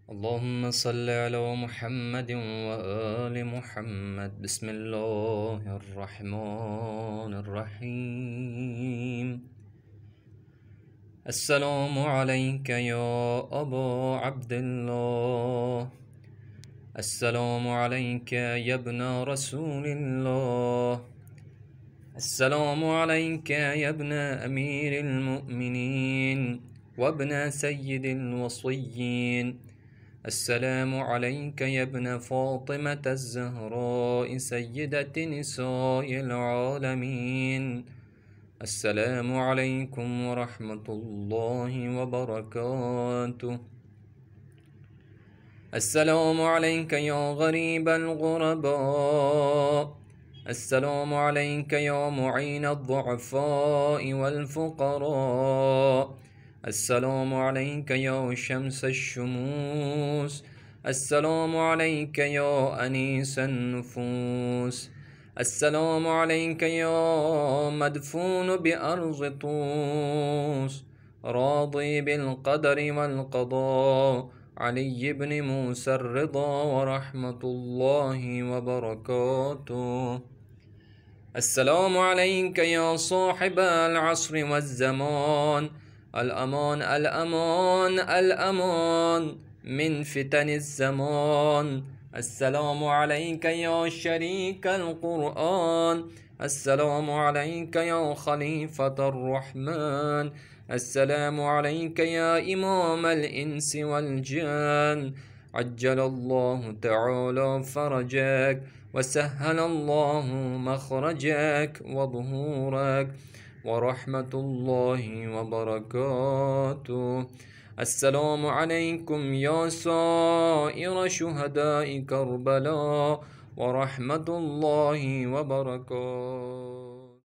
اللهم صل على محمد وآل محمد. بسم الله الرحمن الرحيم. السلام عليك يا أبا عبد الله. السلام عليك يا ابن رسول الله. السلام عليك يا ابن أمير المؤمنين وابن سيد الوصيين. السلام عليك يا ابن فاطمة الزهراء سيدة نساء العالمين. السلام عليكم ورحمة الله وبركاته. السلام عليك يا غريب الغرباء. السلام عليك يا معين الضعفاء والفقراء. السلام عليك يا شمس الشموس. السلام عليك يا أنيس النفوس. السلام عليك يا مدفون بأرض طوس، راضي بالقدر والقضاء، علي بن موسى الرضا ورحمة الله وبركاته. السلام عليك يا صاحب العصر والزمان. الأمان الأمان الأمان من فتن الزمان. السلام عليك يا شريك القرآن. السلام عليك يا خليفة الرحمن. السلام عليك يا إمام الإنس والجان. عجل الله تعالى فرجك وسهل الله مخرجك وظهورك ورحمة الله وبركاته. السلام عليكم يا سائر شهداء كربلاء ورحمة الله وبركاته.